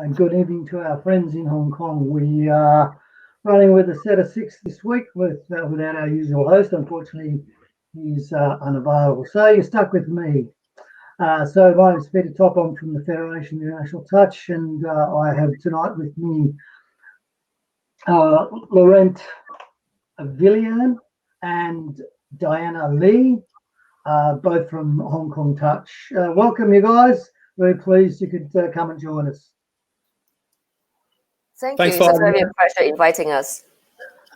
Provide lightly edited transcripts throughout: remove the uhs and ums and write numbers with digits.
and good evening to our friends in Hong Kong. We are running with a set of 6 this week without our usual host. Unfortunately, he's unavailable. So you're stuck with me. So my name is Peter Top. I'm from the Federation of International Touch, and I have tonight with me Laurent Villian and Diana Lee, both from Hong Kong Touch. Welcome, you guys. Very pleased you could come and join us. Thanks you. It's a very pleasure inviting us.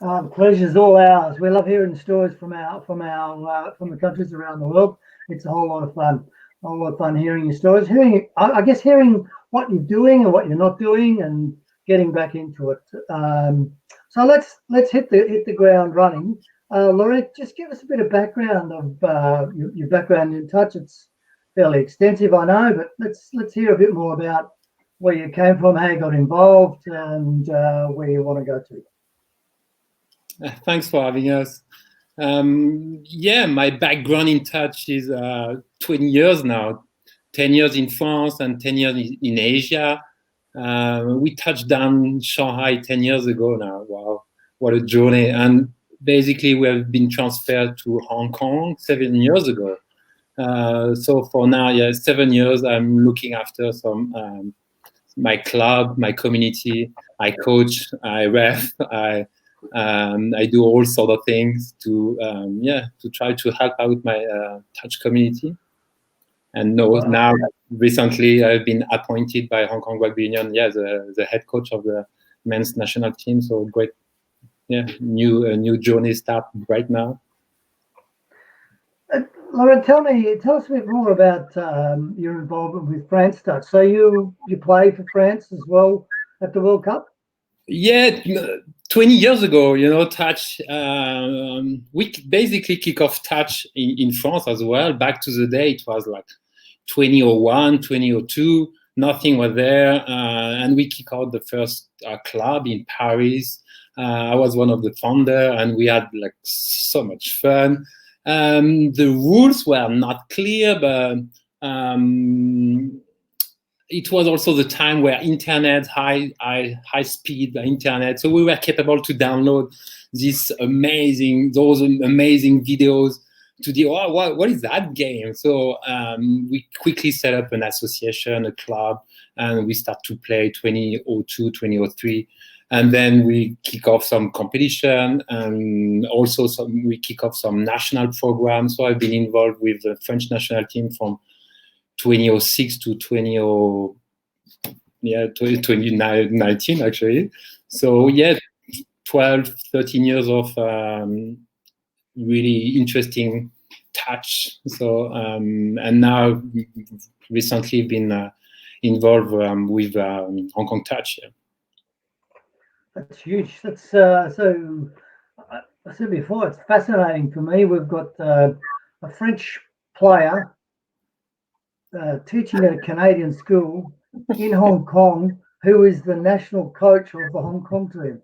The pleasure's all ours. We love hearing stories from the countries around the world. It's a whole lot of fun. A whole lot of fun hearing your stories, hearing what you're doing and what you're not doing, and getting back into it. So let's hit the ground running. Laurent, just give us a bit of background of your background in touch. It's fairly extensive, I know, but let's hear a bit more about where you came from, how you got involved, and where you want to go to. Thanks for having us. My background in touch is 20 years now, 10 years in France and 10 years in Asia. We touched down in Shanghai 10 years ago now. Wow, what a journey. And basically we have been transferred to Hong Kong 7 years ago. So for now, 7 years, I'm looking after some my club, my community. I coach, I ref, I do all sort of things to try to help out my touch community. And now recently I've been appointed by Hong Kong Rugby Union, the head coach of the men's national team. So great, new journey start right now. Laurent, tell us a bit more about your involvement with France Touch. So you play for France as well at the World Cup? Yeah, 20 years ago, touch, we basically kick off touch in France as well. Back to the day, it was like 2001, 2002, nothing was there. And we kick out the first club in Paris. I was one of the founders, and we had like so much fun. The rules were not clear, but it was also the time where internet, high speed internet, so we were capable to download those amazing videos to what is that game? So we quickly set up an association, a club, and we start to play 2002, 2003. And then we kick off some competition, and also we kick off some national programs. So I've been involved with the French national team from 2006 to 2019 actually. So 12, 13 years of really interesting touch. So and now recently been involved with Hong Kong Touch. Yeah. That's huge. That's so. I said before, it's fascinating for me. We've got a French player teaching at a Canadian school in Hong Kong, who is the national coach of the Hong Kong team.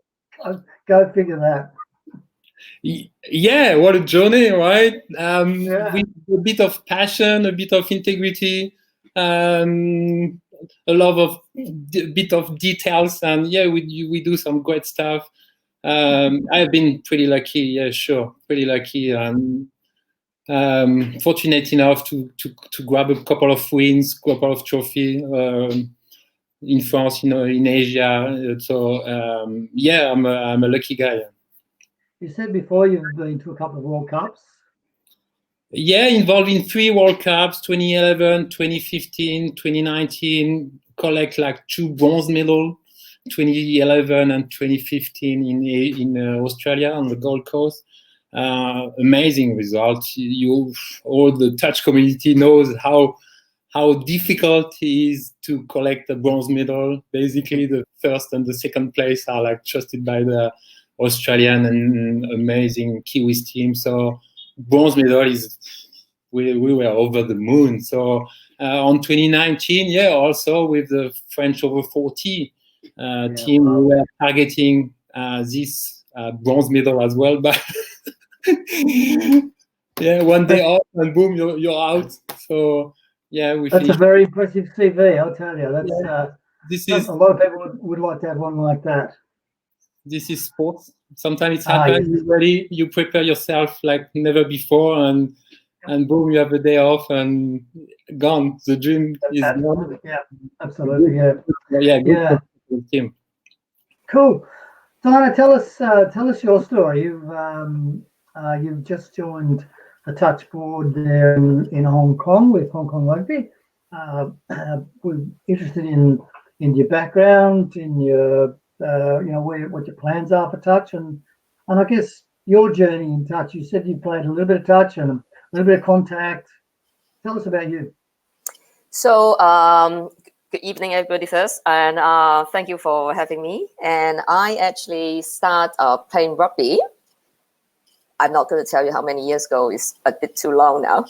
Go figure that. Yeah, what a journey, right? With a bit of passion, a bit of integrity, a lot of bit of details, and we do some great stuff. I've been pretty lucky, pretty lucky. Fortunate enough to grab a couple of wins, couple of trophies in France, in Asia. So I'm a lucky guy. You said before you've been to a couple of World Cups. Yeah, involved in 3 World Cups, 2011, 2015, 2019, collect like 2 bronze medals, 2011 and 2015 in Australia on the Gold Coast. Amazing results. All the touch community knows how difficult it is to collect a bronze medal. Basically, the first and the second place are like trusted by the Australian and amazing Kiwis team. So bronze medal is we were over the moon. So on 2019, also with the French over 40 team, we were targeting this bronze medal as well. But one day off and boom, you're out. So that's a very impressive CV. I'll tell you. this A is lot of people would like to have one like that. this is sports. Sometimes it's Ah, happens. yes. You ready, you prepare yourself like never before, and boom, you have a day off and gone. The dream is gone. Absolutely, yeah, absolutely, yeah. Yeah, good Yeah. for the team. Cool. Diana, tell us your story. You've just joined the touch board there in Hong Kong with Hong Kong Rugby. We're interested in your background, in your what your plans are for touch, and I guess your journey in touch. You said you played a little bit of touch and a little bit of contact. Tell us about you. So, good evening, everybody, first, and thank you for having me. And I actually start playing rugby. I'm not going to tell you how many years ago. It's a bit too long now.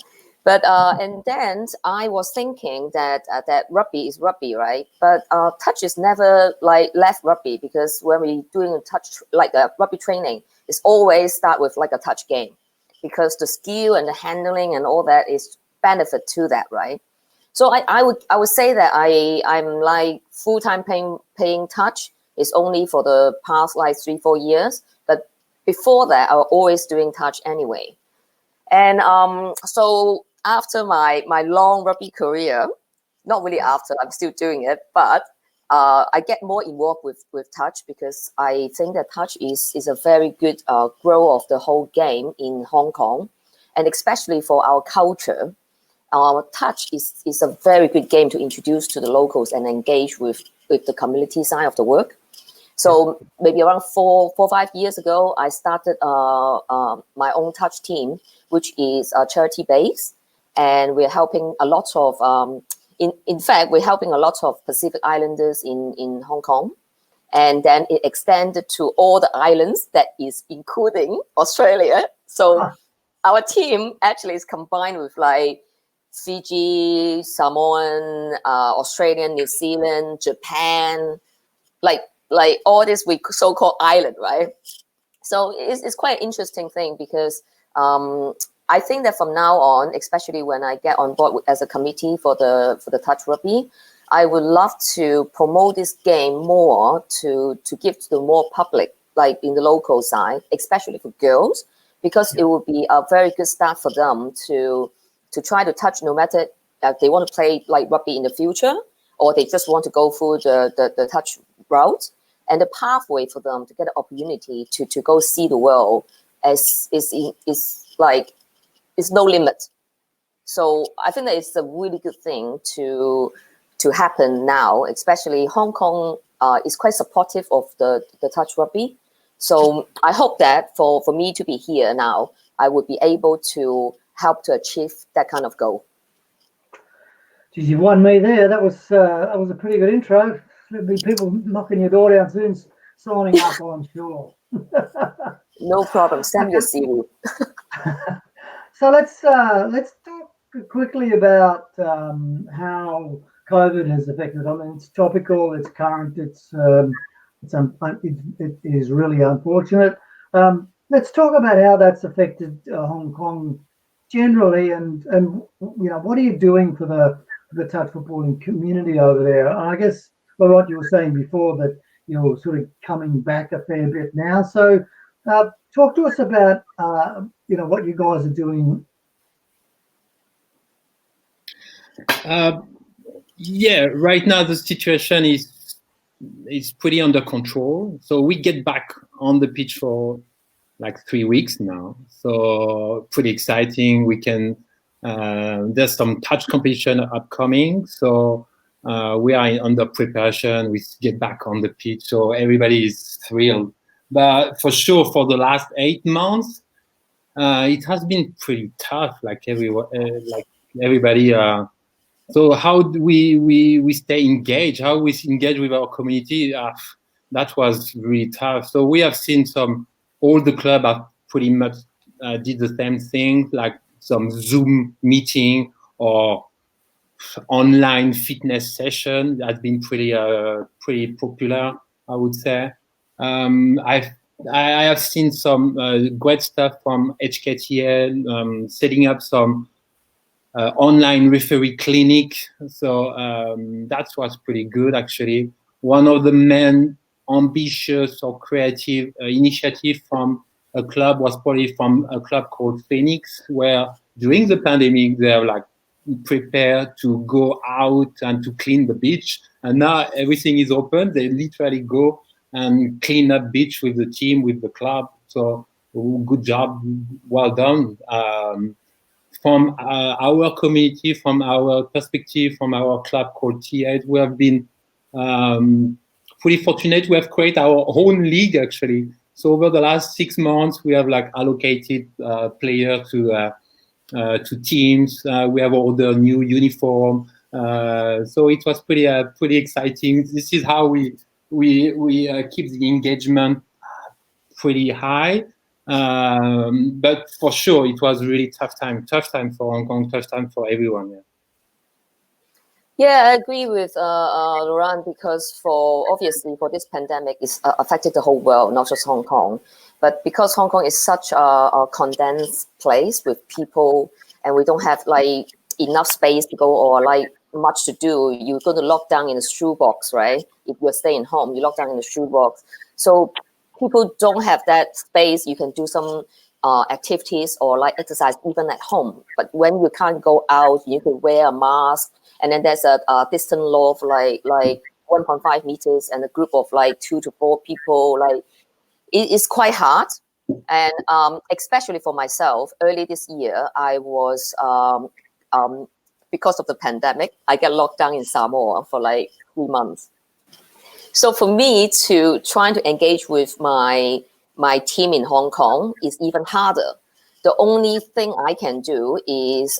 But and then I was thinking that that rugby is rugby, right? But touch is never like left rugby, because when we doing a touch like a rugby training, it's always start with like a touch game, because the skill and the handling and all that is benefit to that, right? So I would say that I'm like full-time playing touch is only for the past like 3-4 years, but before that I was always doing touch anyway. And so after my long rugby career, not really after, I'm still doing it, but I get more involved with touch, because I think that touch is a very good grow of the whole game in Hong Kong, and especially for our culture. Touch is a very good game to introduce to the locals and engage with the community side of the work. So maybe around 4 or 5 years ago, I started my own touch team, which is charity based, and we're helping a lot of in fact we're helping a lot of Pacific Islanders in Hong Kong, and then it extended to all the islands that is including Australia. So our team actually is combined with like Fiji, Samoan, Australian, New Zealand, Japan, like all this we so-called island, right? So it's quite an interesting thing, because I think that from now on, especially when I get on board as a committee for the touch rugby, I would love to promote this game more to give to the more public, like in the local side, especially for girls, because it would be a very good start for them to try to touch, no matter if they want to play like rugby in the future, or they just want to go through the touch route, and the pathway for them to get an opportunity to go see the world is no limit. So I think that it's a really good thing to happen now, especially Hong Kong is quite supportive of the touch rugby. So I hope that for me to be here now, I would be able to help to achieve that kind of goal. Geez, you won me there. That was a pretty good intro. There'll be people knocking your door down soon, signing up, I'm sure. No problem. Send me a CV. So let's talk quickly about how COVID has affected. I mean, it's topical, it's current, it is really unfortunate. Let's talk about how that's affected Hong Kong generally, and what are you doing for the touch footballing community over there? And I guess what you were saying before, that you're sort of coming back a fair bit now. So talk to us about what you guys are doing. Yeah, right now the situation is pretty under control. So we get back on the pitch for like 3 weeks now. So pretty exciting. We can there's some touch competition upcoming. So we are under preparation. We get back on the pitch. So everybody is thrilled. But for sure, for the last 8 months, it has been pretty tough. Like everybody. So how do we stay engaged? How we engage with our community? That was really tough. So we have seen all the club have pretty much did the same thing, like some Zoom meeting or online fitness session that has been pretty popular, I would say. I have seen some great stuff from HKTL, setting up some online referee clinic. So that was pretty good, actually. One of the main ambitious or creative initiative from a club was probably from a club called Phoenix, where during the pandemic, they're like prepared to go out and to clean the beach. And now everything is open. They literally go and clean up beach with the team, with the club. So good job, well done. From our community, from our perspective, from our club called T8, we have been pretty fortunate. We have created our own league, actually. So over the last 6 months, we have like allocated players to teams. We have ordered new uniform. So it was pretty exciting. This is how we keep the engagement pretty high. But for sure, it was really tough time for Hong Kong, tough time for everyone. Yeah. Yeah, I agree with Laurent, because obviously for this pandemic, it's affected the whole world, not just Hong Kong. But because Hong Kong is such a condensed place with people, and we don't have like enough space to go or like much to do, you're going to lock down in a shoebox, right? If you're staying home, you lock down in a shoebox. So people don't have that space. You can do some activities or like exercise even at home. But when you can't go out, you can wear a mask. And then there's a distance law of like 1.5 meters and a group of like 2 to 4 people. Like it's quite hard. And especially for myself, early this year, I was, because of the pandemic, I get locked down in Samoa for like 3 months. So for me to try to engage with my team in Hong Kong is even harder. The only thing I can do is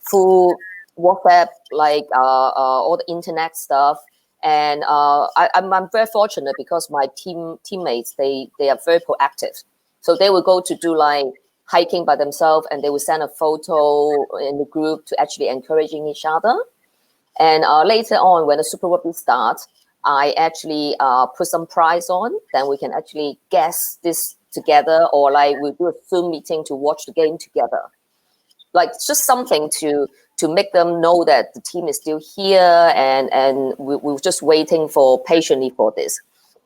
through WhatsApp, like all the internet stuff. And I'm very fortunate because my teammates, they are very proactive. So they will go to do like hiking by themselves, and they will send a photo in the group to actually encouraging each other. And later on, when the Super Rugby starts, I actually put some prize on. Then we can actually guess this together, or like we'll do a Zoom meeting to watch the game together. Like just something to make them know that the team is still here, and we're just waiting patiently for this.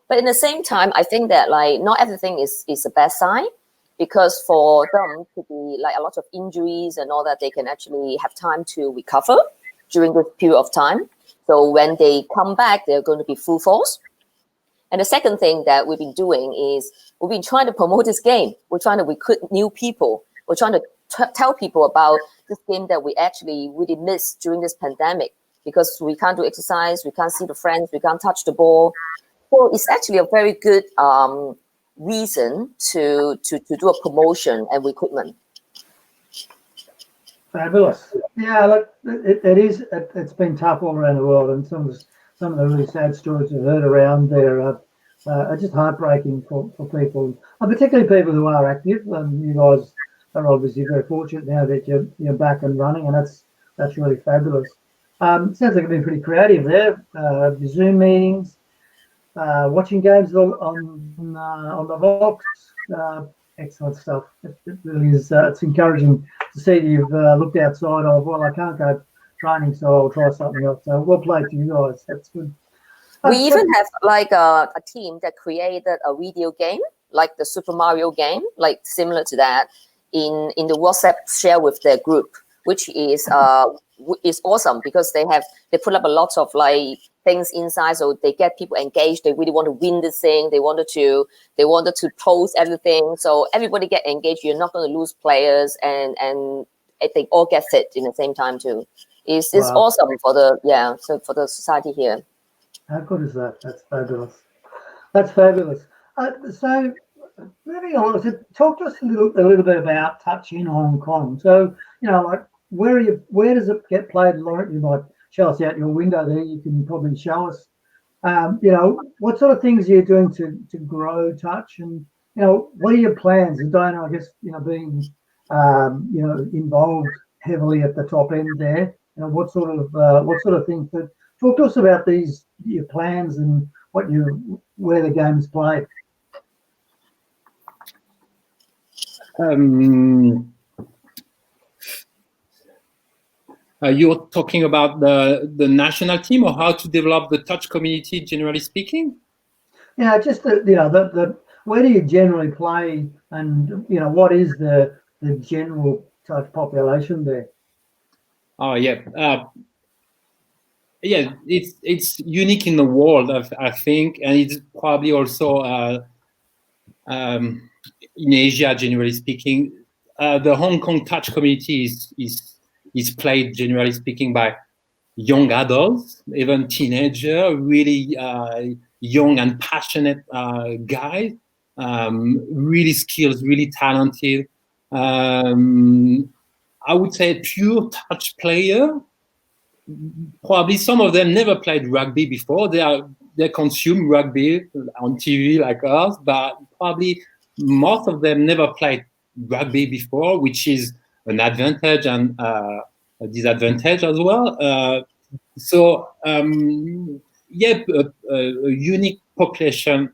But in the same time, I think that like not everything is the best side, because for them to be like a lot of injuries and all that, they can actually have time to recover during this period of time. So when they come back, they're going to be full force. And the second thing that we've been doing is we've been trying to promote this game. We're trying to recruit new people. We're trying to tell people about this game that we actually really missed during this pandemic, because we can't do exercise, we can't see the friends, we can't touch the ball. So it's actually a very good reason to do a promotion and recruitment. Fabulous. Yeah, look, it's been tough all around the world, and some of the really sad stories we've heard around there are just heartbreaking for people, and particularly people who are active. And you guys are obviously very fortunate now that you're back and running, and that's really fabulous. Sounds like you've been pretty creative there. The Zoom meetings, watching games on the Vox. Excellent stuff. It really is. It's encouraging to see that you've looked outside of, well, I can't go training, so I'll try something else. So well played to you guys. That's good. We even have like a team that created a video game, like the Super Mario game, like similar to that, in the WhatsApp share with their group, which is awesome, because they put up a lot of like things inside, so they get people engaged. They really want to win this thing. They wanted to post everything, so everybody get engaged. You're not going to lose players, and they all get fit in the same time too. It's awesome for the society here. How good is that? That's fabulous. That's fabulous. So moving on, so talk to us a little bit about touch in Hong Kong. So like where does it get played, Laurent? You might show us out your window there. You can probably show us. What sort of things are you doing to grow touch, and what are your plans? And Diana, I guess being involved heavily at the top end there. What sort of things? But talk to us about your plans and where the game's played. You're talking about the national team, or how to develop the touch community, generally speaking? Yeah, just the where do you generally play, and what is the general touch population there? Oh yeah, yeah. It's unique in the world, I think, and it's probably also in Asia, generally speaking. The Hong Kong touch community is played, generally speaking, by young adults, even teenager, really young and passionate guys, really skilled, really talented. I would say pure touch player. Probably some of them never played rugby before. They consume rugby on TV like us, but probably most of them never played rugby before, which is an advantage and a disadvantage as well. Yeah, a unique population.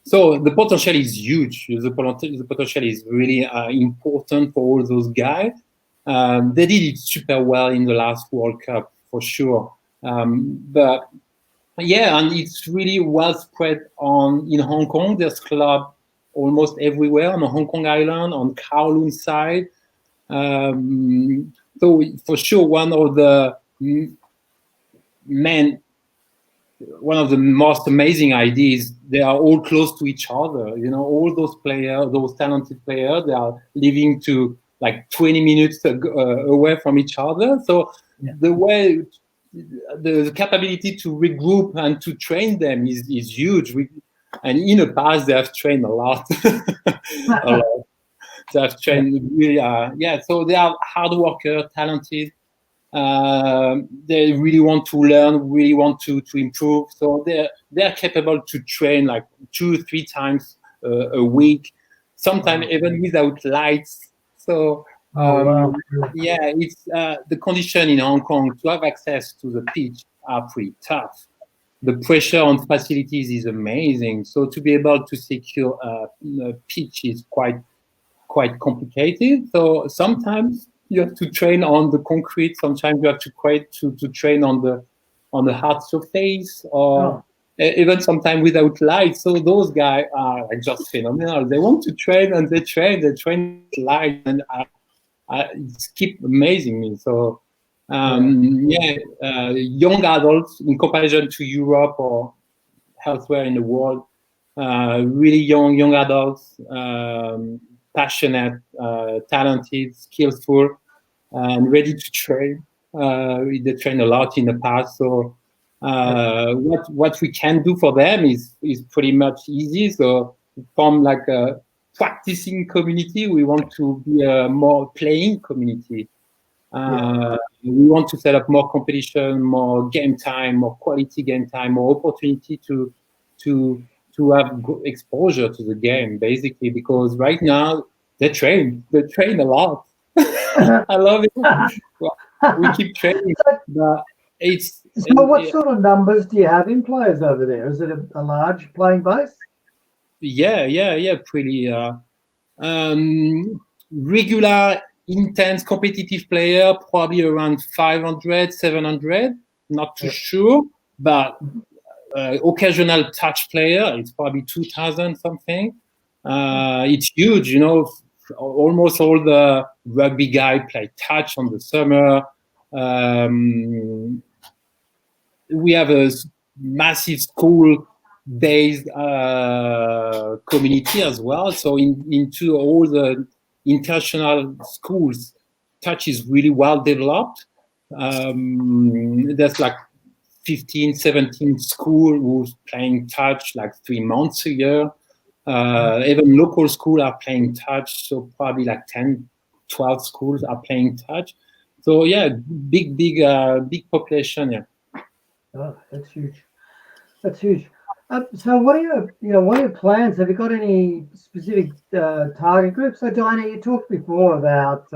So the potential is huge. The potential is really important for all those guys. They did it super well in the last World Cup for sure. But yeah, and it's really well spread in Hong Kong. There's club almost everywhere on the Hong Kong Island, on Kowloon side. So for sure, one of the most amazing ideas, they are all close to each other. All those players, those talented players, they are living to like 20 minutes away from each other. So the capability to regroup and to train them is huge. And in the past, they have trained a lot. A lot. They have trained really, so they are hard workers, talented. They really want to learn, really want to improve. So they're capable to train like 2-3 times a week, sometimes even without lights. So it's the condition in Hong Kong to have access to the pitch are pretty tough. The pressure on facilities is amazing. So to be able to secure a pitch is quite complicated. So sometimes you have to train on the concrete. Sometimes you have to train on the hard surface, or even sometimes without light. So those guys are just phenomenal. They want to train, and they train with light, and it's keep amazing me. So young adults in comparison to Europe or elsewhere in the world, really young adults. Passionate, talented, skillful, and ready to train. They train a lot in the past, so what we can do for them is pretty much easy. So from like a practicing community, we want to be a more playing community. We want to set up more competition, more game time, more quality game time, more opportunity to have exposure to the game, basically, because right now they train a lot. I love it. We keep training, but it's. So, what sort of numbers do you have in players over there? Is it a large playing base? Yeah. Pretty regular, intense, competitive player, probably around 500, 700. Not too sure, but. Occasional touch player, it's probably 2,000 something. It's huge, almost all the rugby guys play touch on the summer. We have a massive school-based community as well. So into all the international schools, touch is really well developed. There's like 15, 17 schools who's playing touch like 3 months a year. Even local schools are playing touch, so probably like 10, 12 schools are playing touch. So yeah, big population. Yeah. Oh, that's huge. That's huge. So what are your plans? Have you got any specific target groups? So Diana, you talked before about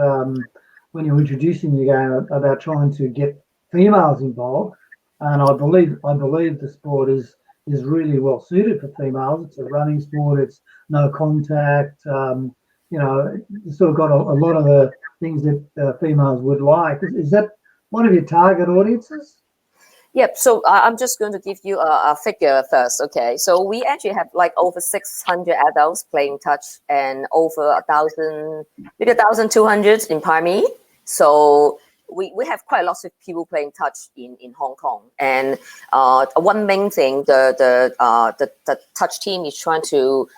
when you were introducing the game about trying to get females involved. And I believe the sport is really well suited for females. It's a running sport. It's no contact. It's sort of got a lot of the things that females would like. Is that What are your target audiences? Yep. So I'm just going to give you a figure first. Okay. So we actually have like over 600 adults playing touch and over 1,000, maybe 1,200 in Parmi. So we have quite lots of people playing touch in Hong Kong. And one main thing the touch team is trying to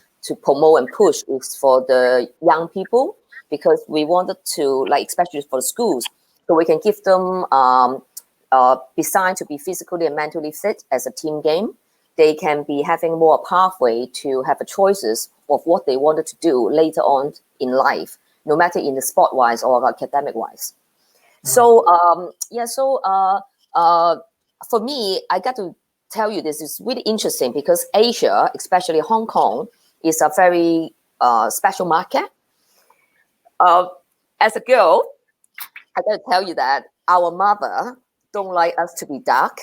promote and push is for the young people, because we wanted to, like, especially for the schools, so we can give them designed to be physically and mentally fit as a team game. They can be having more pathway to have a choices of what they wanted to do later on in life, no matter in the sport wise or academic wise. So for me, I got to tell you, this is really interesting because Asia, especially Hong Kong, is a very special market. As a girl, I got to tell you that our mother don't like us to be dark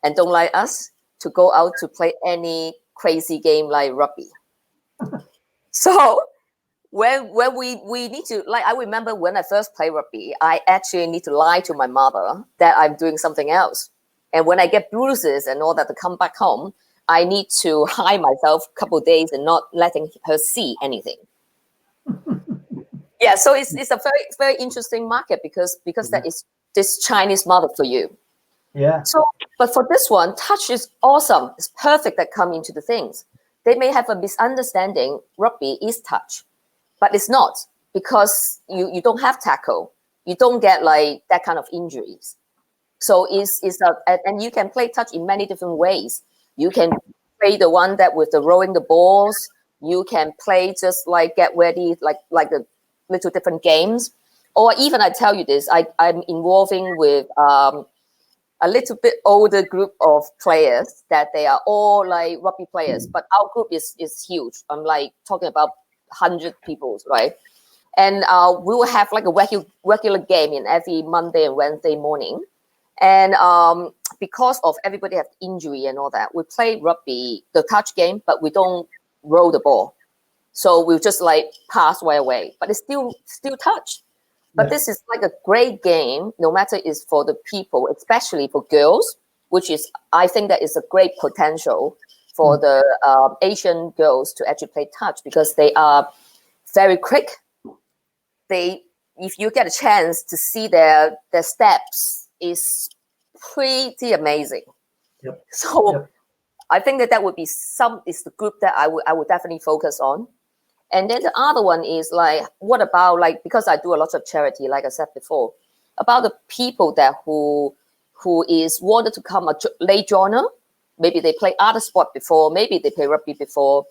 and don't like us to go out to play any crazy game like rugby. So when we need to, like, I remember when I first played rugby, I actually need to lie to my mother that I'm doing something else. And when I get bruises and all that to come back home, I need to hide myself a couple of days and not letting her see anything. Yeah, so it's a very, very interesting market because that is this Chinese mother for you. Yeah. So, but for this one, touch is awesome. It's perfect that come into the things. They may have a misunderstanding. Rugby is touch, but it's not, because you don't have tackle. You don't get like that kind of injuries. So and you can play touch in many different ways. You can play the one that with the rolling the balls. You can play just like get ready, like the little different games. Or even I tell you this, I'm involving with a little bit older group of players that they are all like rugby players, but our group is huge. I'm like talking about 100 people, right? And we will have like a regular game in every Monday and Wednesday morning. And because of everybody have injury and all that, we play rugby, the touch game, but we don't roll the ball. So we'll just like pass right away, but it's still touch. But this is like a great game, no matter it's for the people, especially for girls, which is, I think that is a great potential for the Asian girls to actually play touch, because they are very quick. If you get a chance to see their steps, is pretty amazing. Yep. So I think that would be is the group that I would definitely focus on. And then the other one is like, what about like, because I do a lot of charity, like I said before, about the people that who is wanted to come a late joiner. Maybe they play other sport before, maybe they play rugby before,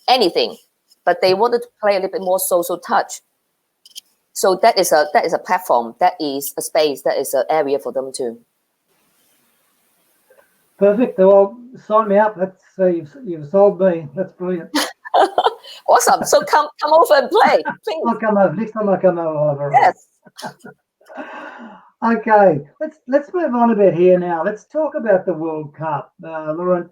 anything, but they wanted to play a little bit more social touch. So that is a platform, that is a space, that is an area for them too. Perfect. Well, sign me up. That's you've sold me. That's brilliant. Awesome. So come over and play, please. I'll come over next time I come over. Yes. Okay, let's move on a bit here now. Let's talk about the World Cup. Laurent,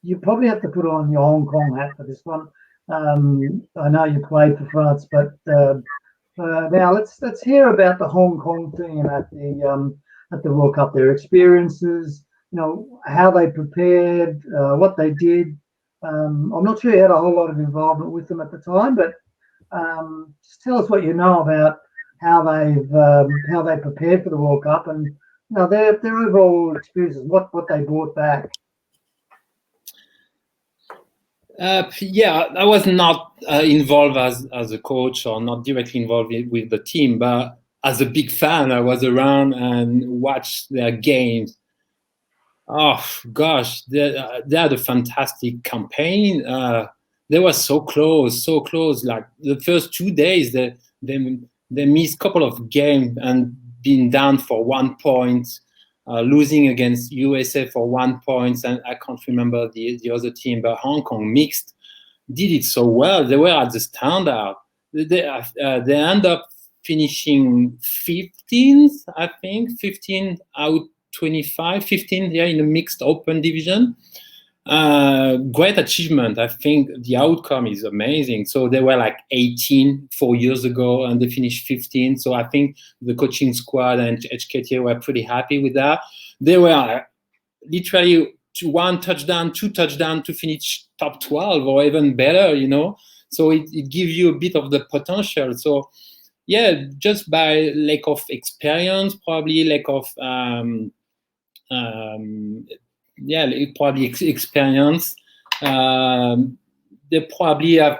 you probably have to put on your Hong Kong hat for this one. I know you played for France, but now let's hear about the Hong Kong team at the World Cup. Their experiences, how they prepared, what they did. I'm not sure you had a whole lot of involvement with them at the time, but just tell us what you know about how they prepared for the World Cup and their overall experiences, what they brought back. I was not involved as a coach, or not directly involved with the team, but as a big fan, I was around and watched their games. Oh gosh, they had a fantastic campaign. They were so close. Like the first 2 days, they missed a couple of games and been down for 1 point, losing against USA for 1 point, and I can't remember the other team. But Hong Kong mixed did it so well. They were at the standout. They end up finishing 15th, I think, 15 out 25, 15 in the mixed open division. Great achievement. I think the outcome is amazing. So they were like 18 4 years ago, and they finished 15. So I think the coaching squad and HKTA were pretty happy with that. They were literally to 1 touchdown, 2 touchdowns to finish top 12 or even better, you know. So it gives you a bit of the potential. So yeah, just by lack of experience, probably lack of experience. They probably have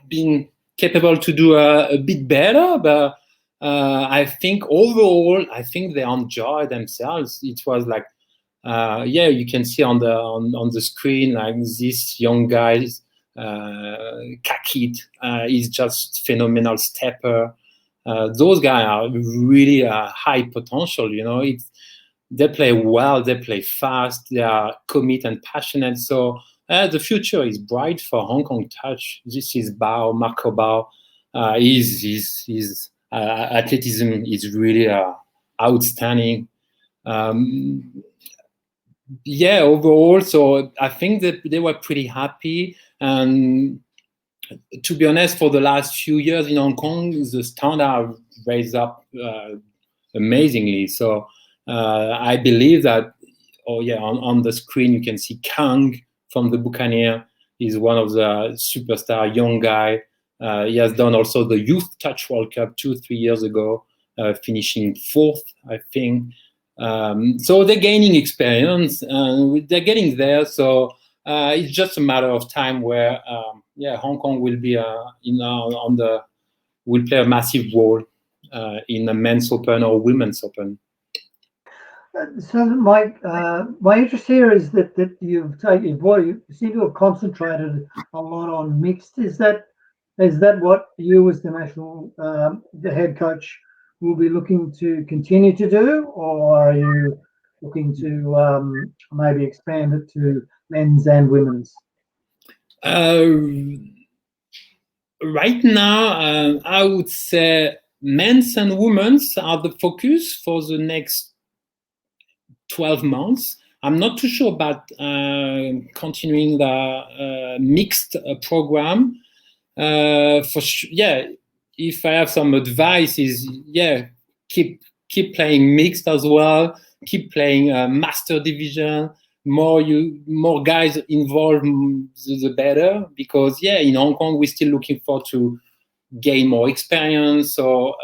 been capable to do a bit better, but I think overall, I think they enjoy themselves. It was like, you can see on the screen, like this young guy, Kakit, is just phenomenal stepper. Those guys are really high potential, you know. They play well, they play fast, they are committed and passionate. So the future is bright for Hong Kong Touch. This is Bao, Marco Bao. His athleticism is really outstanding. Overall, so I think that they were pretty happy. And to be honest, for the last few years in Hong Kong, the standard raised up amazingly. So I believe that, on the screen you can see Kang from the Buccaneer. He's one of the superstar young guy. He has done also the Youth Touch World Cup 2-3 years ago, finishing 4th, I think. So they're gaining experience, and they're getting there. So it's just a matter of time where, Hong Kong will be will play a massive role in the men's open or women's open. So my interest here is that you seem to have concentrated a lot on mixed. Is that what you as the national the head coach will be looking to continue to do, or are you looking to maybe expand it to men's and women's? Right now, I would say men's and women's are the focus for the next 12 months. I'm not too sure about continuing the mixed program. For sure, if I have some advice, is keep playing mixed as well. Keep playing master division. More guys involved, the better. Because in Hong Kong we're still looking forward to gain more experience. So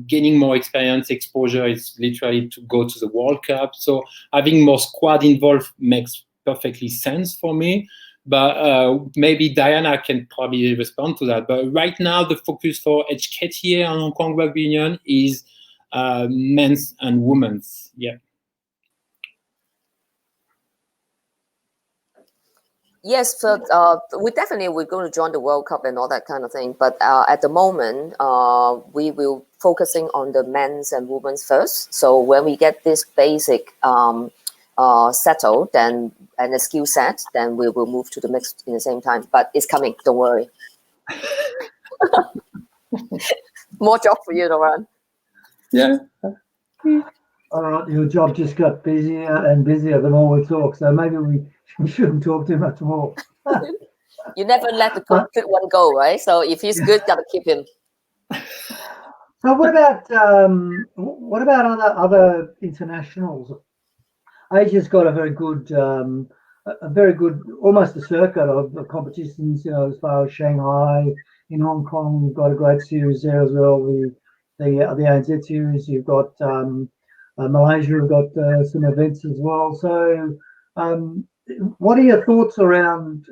gaining more experience, exposure is literally to go to the World Cup. So having more squad involved makes perfectly sense for me. But maybe Diana can probably respond to that. But right now the focus for HKTA and Hong Kong Rugby Union is men's and women's. Yeah. Yes, so we're going to join the World Cup and all that kind of thing. But at the moment, we will focusing on the men's and women's first. So when we get this basic settled, and the skill set, then we will move to the mixed in the same time. But it's coming. Don't worry. More job for you, Laurent. Yeah. All right, your job just got busier and busier the more we talk. So maybe we shouldn't talk too much more. You never let the good one go, right? So if he's good, gotta keep him. So what about other internationals? Asia's got a very good, almost a circuit of competitions. You know, as far as Shanghai, in Hong Kong, you've got a great series there as well. The ANZ series. You've got Malaysia. We've got some events as well. So. What are your thoughts around,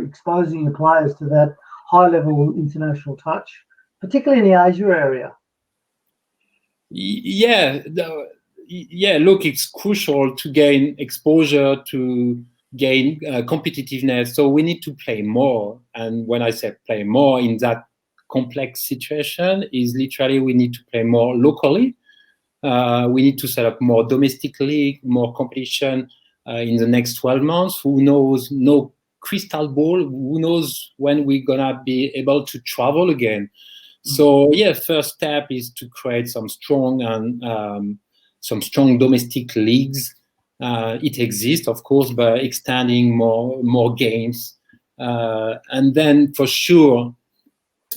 exposing your players to that high-level international touch, particularly in the Asia area? Look, it's crucial to gain exposure, to gain competitiveness. So we need to play more. And when I say play more in that complex situation, is literally we need to play more locally. We need to set up more domestic league, more competition. In the next 12 months, who knows? No crystal ball. Who knows when we're gonna be able to travel again? So first step is to create some strong domestic leagues It exists, of course, but extending more games. And then for sure,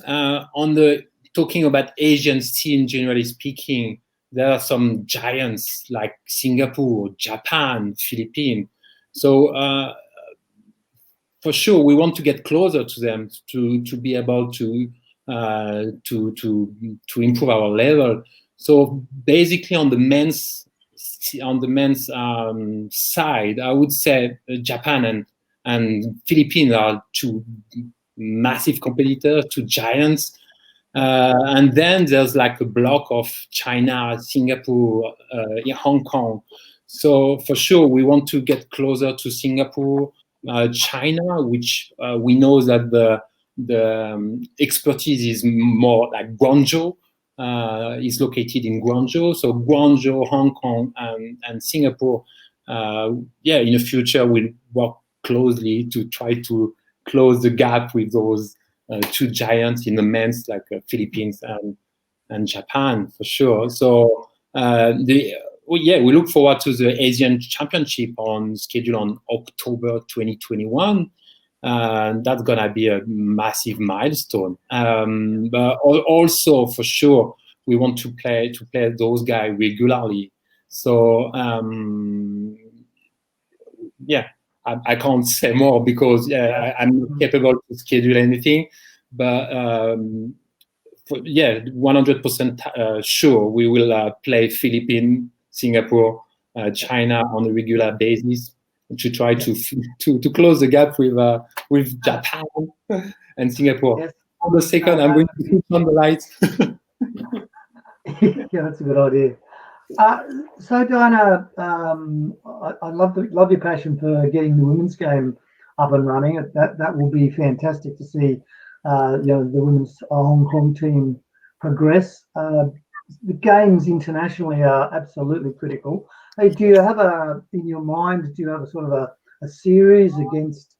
on the talking about Asian scene, generally speaking, there are some giants like Singapore, Japan, Philippines. So for sure, we want to get closer to them to be able to improve our level. So basically, on the men's side, I would say Japan and Philippines are two massive competitors, two giants. And then there's like a block of China, Singapore, Hong Kong. So for sure, we want to get closer to Singapore, China, which we know that the expertise is more like Guangzhou. Is located in Guangzhou. So Guangzhou, Hong Kong, and Singapore, in the future we'll work closely to try to close the gap with those two giants in the men's, like Philippines and Japan, for sure. So we look forward to the Asian Championship scheduled on October 2021. That's gonna be a massive milestone. But also, for sure, we want to play those guys regularly. So I can't say more because I'm not capable to schedule anything. But 100% sure we will play Philippines, Singapore, China on a regular basis to try to close the gap with Japan and Singapore. Yes. On the second, I'm going to switch on the lights. Yeah, that's a good idea. So Diana, I love your passion for getting the women's game up and running. That will be fantastic to see. The women's Hong Kong team progress. The games internationally are absolutely critical. Hey, do you have in your mind? Do you have a sort of a series against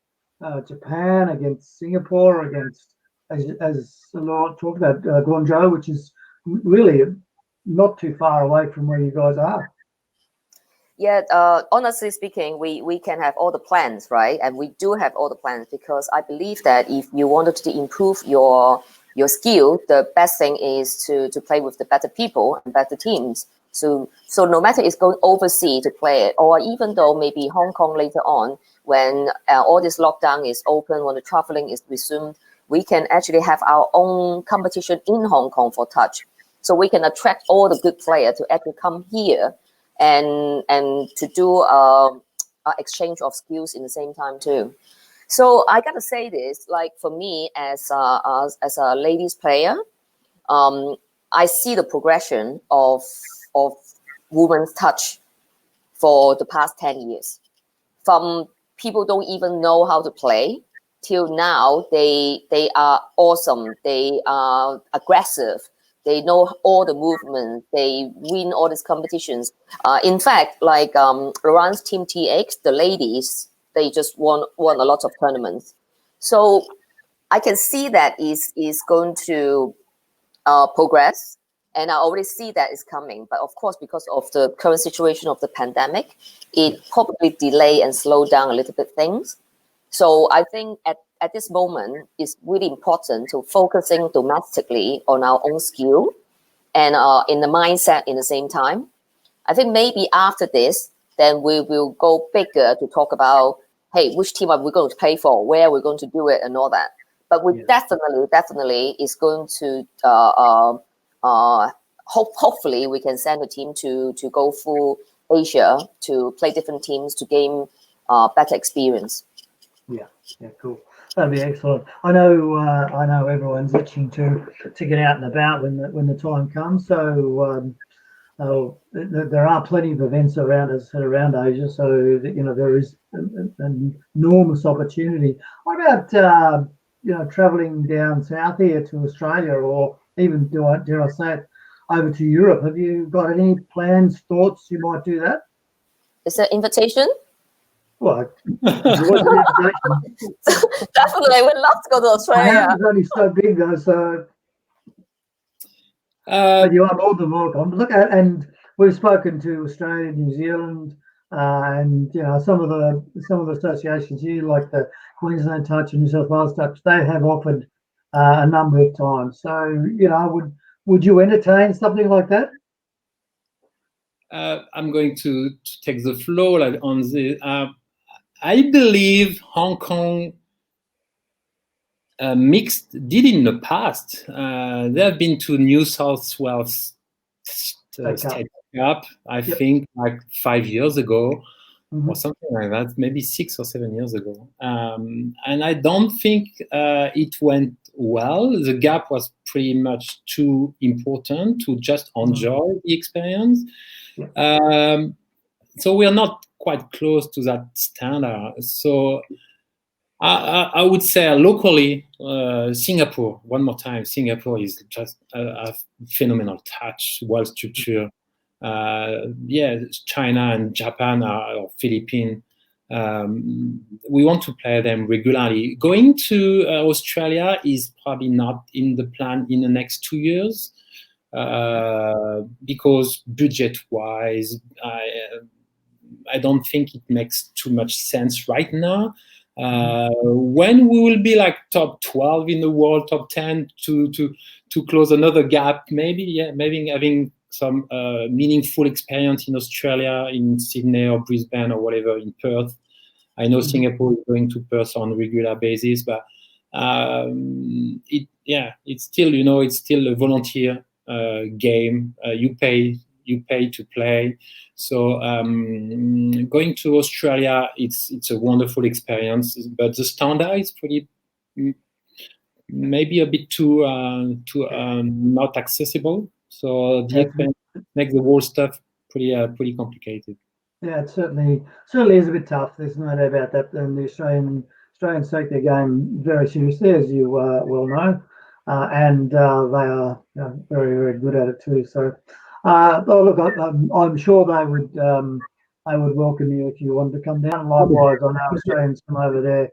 Japan, against Singapore, against as Laurent talked about Guangzhou, which is really not too far away from where you guys are? Yeah, honestly speaking, we can have all the plans, right? And we do have all the plans because I believe that if you wanted to improve your skill, the best thing is to play with the better people and better teams. So no matter it's going overseas to play it, or even though maybe Hong Kong later on, when all this lockdown is open, when the traveling is resumed, we can actually have our own competition in Hong Kong for touch. So we can attract all the good players to actually come here and to do an exchange of skills in the same time too. So I gotta say this, like for me as a ladies player, I see the progression of women's touch for the past 10 years. From people don't even know how to play till now, they are awesome. They are aggressive. They know all the movements. They win all these competitions. In fact, like Laurent's team TX, the ladies, they just won a lot of tournaments. So I can see that is going to progress, and I already see that is coming. But of course, because of the current situation of the pandemic, it probably delay and slow down a little bit things. So I think at this moment, it's really important to focusing domestically on our own skill and in the mindset in the same time. I think maybe after this, then we will go bigger to talk about, hey, which team are we going to play for, where we're going to do it and all that. But we definitely is going to, hopefully we can send a team to go full Asia to play different teams to gain better experience. Yeah, cool. That'd be excellent. I know everyone's itching to get out and about when the time comes. So there are plenty of events around Asia. So there is an enormous opportunity. What about traveling down south here to Australia, or even dare I say it, over to Europe? Have you got any plans, thoughts you might do that? Is there invitation? Well, definitely, we'd love to go to Australia. It's only so big though, so but you are more than welcome. Look at, and we've spoken to Australia, New Zealand, And some of the associations here, like the Queensland Touch and New South Wales Touch, they have offered a number of times. So would you entertain something like that? I'm going to take the floor on the. I believe Hong Kong mixed did in the past. They have been to New South Wales State Cup, I think, like 5 years ago. Or something like that, maybe 6 or 7 years ago. And I don't think it went well. The gap was pretty much too important to just enjoy the experience. So we are not quite close to that standard. So I would say locally, Singapore, one more time, Singapore is just a phenomenal touch, well structured. China and Japan or Philippines. We want to play them regularly. Going to Australia is probably not in the plan in the next 2 years because budget-wise, I don't think it makes too much sense right now. When we will be like top 12 in the world, top 10 to close another gap, maybe having some meaningful experience in Australia, in Sydney or Brisbane or whatever, in Perth. I know Singapore is going to Perth on a regular basis, but it's still, it's still a volunteer game. You pay to play. So going to Australia, it's a wonderful experience, but the standard is pretty, maybe a bit too not accessible. So the experience makes the whole stuff pretty complicated. Yeah, it certainly is a bit tough. There's no doubt about that. And the Australians take their game very seriously, as you well know, and they are very, very good at it too. So, look, I'm sure they would welcome you if you wanted to come down. Likewise, I know Australians come over there.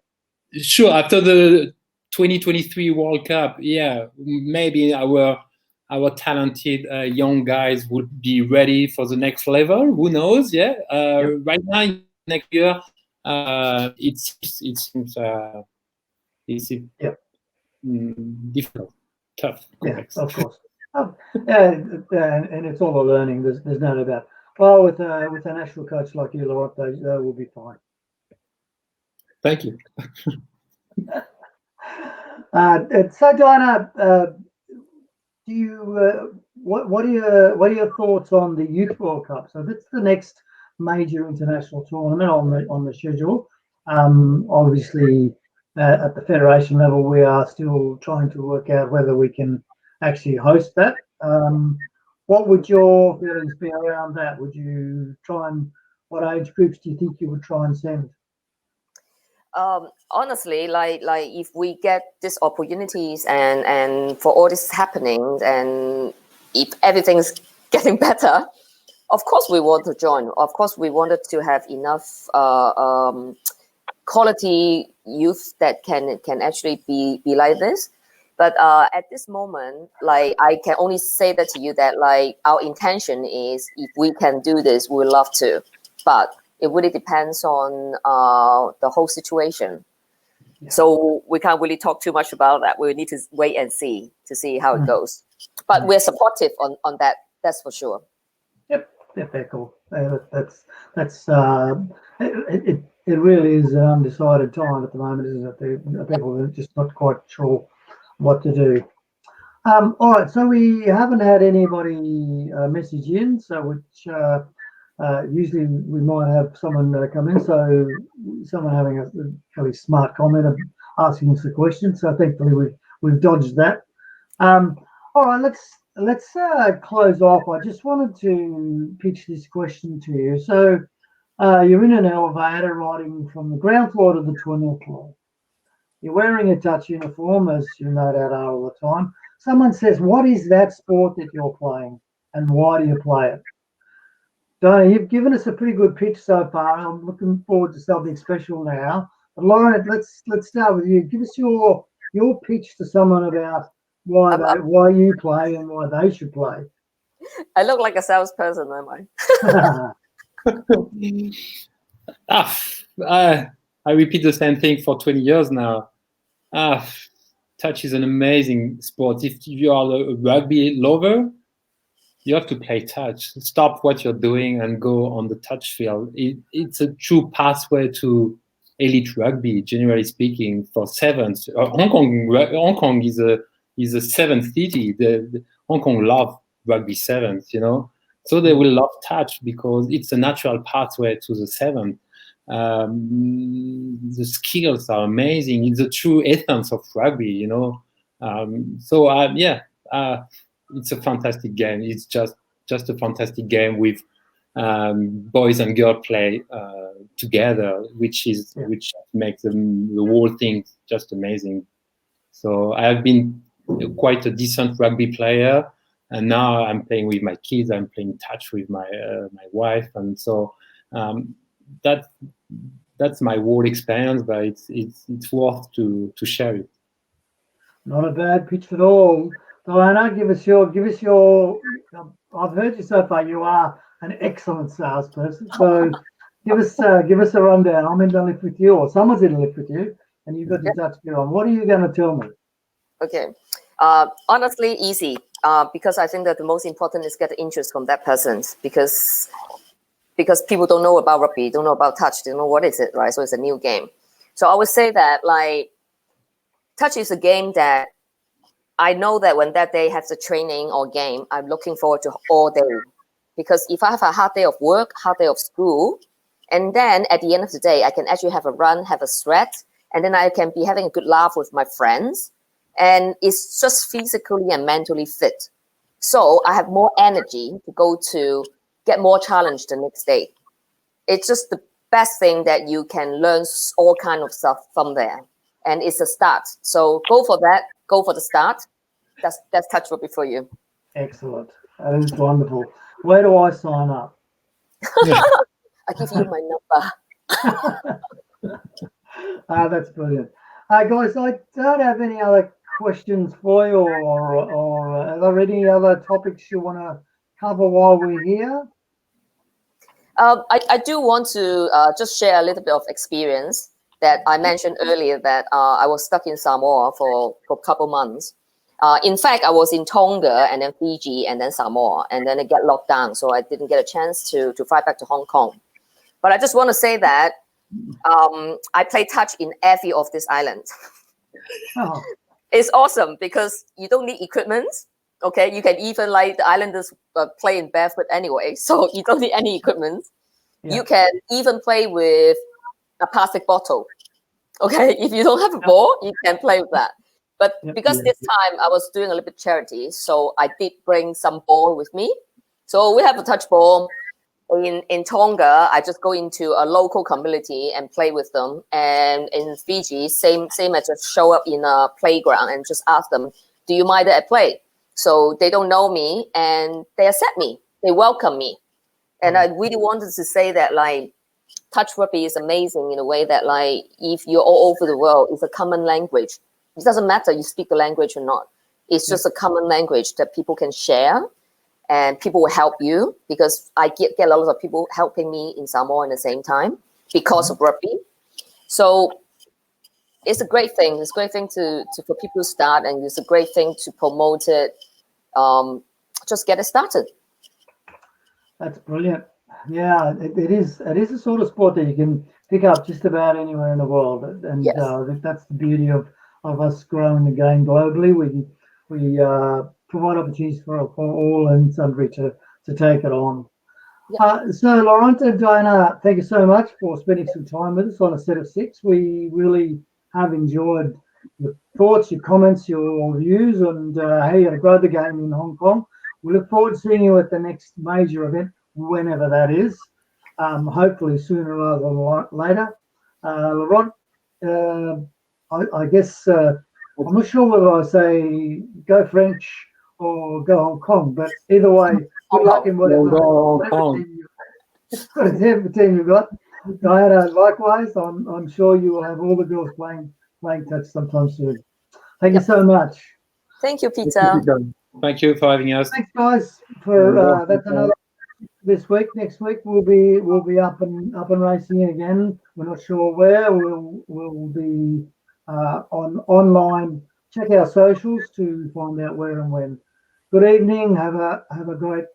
Sure, after the 2023 World Cup, maybe our talented young guys would be ready for the next level. Who knows? Right now, next year, it seems difficult, tough, complex. Yeah, of course. And it's all a learning. There's no doubt about it. Well, with a national coach like you, Laurent, they will be fine. Thank you. So, Diana, do you what are your thoughts on the Youth World Cup? So that's the next major international tournament on the schedule. Obviously, at the federation level, we are still trying to work out whether we can actually host that. What would your feelings be around that? Would you try and what age groups do you think you would try and send? Honestly, like if we get these opportunities and for all this happening, and if everything's getting better, of course we want to join. Of course we wanted to have enough quality youth that can actually be like this. But at this moment, like I can only say that to you that like our intention is if we can do this, we would love to. But it really depends on the whole situation. Yeah. So we can't really talk too much about that. We need to wait and see how it goes. But we're supportive on that. That's for sure. Yep, very cool. That's it really is an undecided time at the moment, isn't it? People are just not quite sure what to do. All right, so we haven't had anybody message in, so which usually we might have someone come in, so someone having a really smart comment of asking us a question. So thankfully we've dodged that. All right, let's close off. I just wanted to pitch this question to you. So you're in an elevator riding from the ground floor to the 20th floor. You're wearing a touch uniform, as you no doubt are all the time. Someone says, what is that sport that you're playing and why do you play it? Donna, you've given us a pretty good pitch so far. I'm looking forward to something special now. But Lauren, let's start with you. Give us your pitch to someone about why you play and why they should play. I look like a salesperson, am I? I repeat the same thing for 20 years now. Touch is an amazing sport. If you are a rugby lover, you have to play touch. Stop what you're doing and go on the touch field. It's a true pathway to elite rugby, generally speaking, for sevens. Hong Kong is a seventh city. Hong Kong love rugby sevens, you know. So they will love touch because it's a natural pathway to the seventh. The skills are amazing. It's a true essence of rugby, you know. It's a fantastic game. It's just a fantastic game with boys and girls play together, which makes the whole thing just amazing. So I have been quite a decent rugby player, and now I'm playing with my kids. I'm playing touch with my wife, and so that's my whole experience. But it's worth to share it. Not a bad pitch at all. Diana, give us your. I've heard you so far. You are an excellent salesperson. So give us a rundown. I'm in the lift with you, or someone's in the lift with you, and you've got your touch gear on. What are you going to tell me? Okay. Honestly, easy. Because I think that the most important is get the interest from that person, because people don't know about rugby, don't know about touch, they don't know what is it, right? So it's a new game. So I would say that like touch is a game that I know that when that day has a training or game, I'm looking forward to all day. Because if I have a hard day of work, hard day of school, and then at the end of the day, I can actually have a run, have a sweat, and then I can be having a good laugh with my friends. And it's just physically and mentally fit. So I have more energy to go to get more challenge the next day. It's just the best thing that you can learn all kind of stuff from there. And it's a start. So go for that. Go for the start. That's touch rugby for you. Excellent. That is wonderful. Where do I sign up? I give you my number. That's brilliant. Guys, I don't have any other questions for you, or are there any other topics you want to cover while we're here? I do want to just share a little bit of experience that I mentioned earlier, that I was stuck in Samoa for a couple months. In fact, I was in Tonga and then Fiji and then Samoa, and then it got locked down, so I didn't get a chance to fly back to Hong Kong. But I just want to say that I play touch in every of this island. Oh. It's awesome because you don't need equipment. Okay, you can even, like, the islanders play in barefoot anyway, so you don't need any equipment. Yeah. You can even play with a plastic bottle. Okay, if you don't have a ball, you can play with that. But because this time I was doing a little bit charity, so I did bring some ball with me. So we have a touch ball. In Tonga, I just go into a local community and play with them. And in Fiji, same I just show up in a playground and just ask them, do you mind that I play? So they don't know me and they accept me. They welcome me. And I really wanted to say that, like, touch rugby is amazing in a way that, like, if you're all over the world, it's a common language. It doesn't matter you speak the language or not. It's just a common language that people can share. And people will help you, because I get a lot of people helping me in Samoa at the same time because of rugby. So it's a great thing. It's a great thing for people to start, and it's a great thing to promote it. Just get it started. That's brilliant. Yeah, it is a sort of sport that you can pick up just about anywhere in the world, and that's the beauty of us growing the game globally. We provide opportunities for all and sundry to take it on. So Laurent and Diana, thank you so much for spending some time with us on a set of 6. We really have enjoyed your thoughts, your comments, your views, and how you're going to grow the game in Hong Kong. We look forward to seeing you at the next major event, whenever that is, hopefully sooner rather than later. Laurent, I guess I'm not sure whether I say go French or go Hong Kong, but either way, good luck in whatever team you've got. Diana, likewise, I'm sure you will have all the girls playing touch sometime soon. Thank you so much. Thank you, Peter. Thank you for having us. Thanks, guys. For that's another this week. Next week we'll be up and racing again. We're not sure where. We'll be on online. Check our socials to find out where and when. Good evening. Have a great